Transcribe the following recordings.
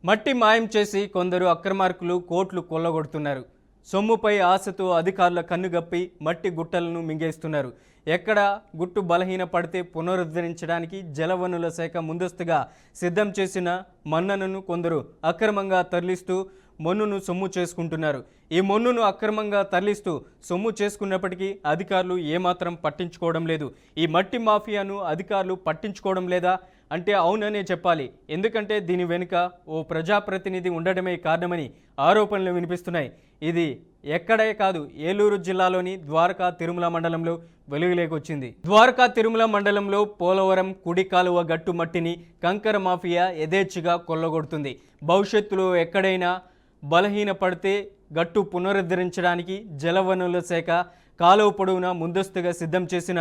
మట్టి మాయం చేసి కొందరు అక్రమార్కులు కోట్లు కొల్లగొడుతున్నారు. సొమ్ముపై ఆశతో అధికారుల కన్నుగప్పి మట్టి గుట్టలను మింగేస్తున్నారు. ఎక్కడ గుట్టు బలహీన పడితే పునరుద్ధరించడానికి జలవనరుల శాఖ ముందస్తుగా సిద్ధం చేసిన మన్ననను కొందరు అక్రమంగా తరలిస్తూ మొన్నును సొమ్ము చేసుకుంటున్నారు. ఈ మొన్నును అక్రమంగా తరలిస్తూ సొమ్ము చేసుకున్నప్పటికీ అధికారులు ఏమాత్రం పట్టించుకోవడం లేదు. ఈ మట్టి మాఫియాను అధికారులు పట్టించుకోవడం లేదా అంటే అవుననే చెప్పాలి. ఎందుకంటే దీని వెనుక ఓ ప్రజాప్రతినిధి ఉండడమే కారణమని ఆరోపణలు వినిపిస్తున్నాయి. ఇది ఎక్కడే కాదు, ఏలూరు జిల్లాలోని ద్వారకా తిరుమల మండలంలో వెలుగులేకొచ్చింది. ద్వారకా తిరుమల మండలంలో పోలవరం కుడి కాలువ గట్టు మట్టిని కంకర మాఫియా యథేచ్ఛగా కొల్లగొడుతుంది. భవిష్యత్తులో ఎక్కడైనా బలహీన పడితే గట్టు పునరుద్ధరించడానికి జలవనరుల శాఖ కాలువ పొడవునా ముందస్తుగా సిద్ధం చేసిన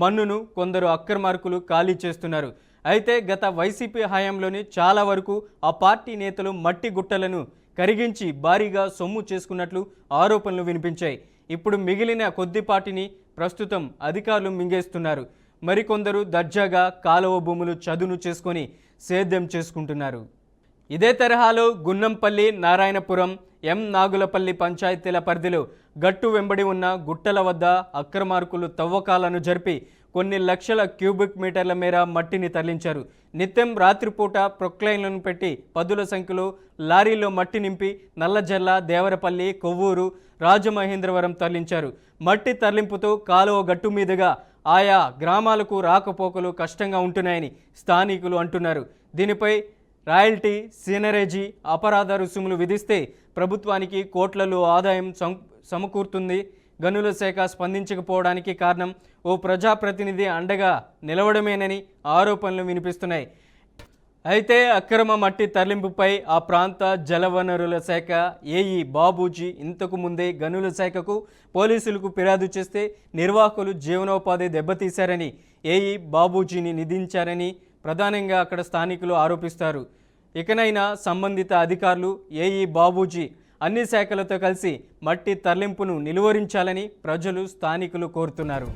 మన్నును కొందరు అక్రమార్కులు ఖాళీ చేస్తున్నారు. అయితే గత వైసీపీ హయాంలోనే చాలా వరకు ఆ పార్టీ నేతలు మట్టి గుట్టలను కరిగించి భారీగా సొమ్ము చేసుకున్నట్లు ఆరోపణలు వినిపించాయి. ఇప్పుడు మిగిలిన కొద్దిపాటిని ప్రస్తుతం అధికారులు మింగేస్తున్నారు. మరికొందరు దర్జాగా కాలువ భూములు చదును చేసుకొని సేద్యం చేసుకుంటున్నారు. ఇదే తరహాలో గున్నంపల్లి, నారాయణపురం, నాగులపల్లి పంచాయతీల పరిధిలో గట్టు వెంబడి ఉన్న గుట్టల వద్ద అక్రమార్కులు తవ్వకాలను జరిపి కొన్ని లక్షల క్యూబిక్ మీటర్ల మేర మట్టిని తరలించారు. నిత్యం రాత్రిపూట ప్రొక్లైన్లను పెట్టి పదుల సంఖ్యలో లారీలో మట్టి నింపి నల్లజర్ల, దేవరపల్లి, కొవ్వూరు, రాజమహేంద్రవరం తరలించారు. మట్టి తరలింపుతో కాలువ గట్టు మీదుగా ఆయా గ్రామాలకు రాకపోకలు కష్టంగా ఉంటున్నాయని స్థానికులు అంటున్నారు. దీనిపై రాయల్టీ, సీనరేజీ, అపరాధ రుసుములు విధిస్తే ప్రభుత్వానికి కోట్లలో ఆదాయం సమకూరుతుంది. గనుల శాఖ స్పందించకపోవడానికి కారణం ఓ ప్రజాప్రతినిధి అండగా నిలవడమేనని ఆరోపణలు వినిపిస్తున్నాయి. అయితే అక్రమ మట్టి తరలింపుపై ఆ ప్రాంత జలవనరుల శాఖ ఏఈ బాబూజీ ఇంతకు ముందే గనుల శాఖకు, పోలీసులకు ఫిర్యాదు చేస్తే నిర్వాహకులు జీవనోపాధి దెబ్బతీశారని, ఏఈ బాబూజీని నిందించారని ప్రధానంగా అక్కడ స్థానికులు ఆరోపిస్తారు. ఇకనైనా సంబంధిత అధికారులు ఏఈ బాబూజీ అన్ని శాఖలతో కలిసి మట్టి తరలింపును నిలువరించాలని ప్రజలు, స్థానికులు కోరుతున్నారు.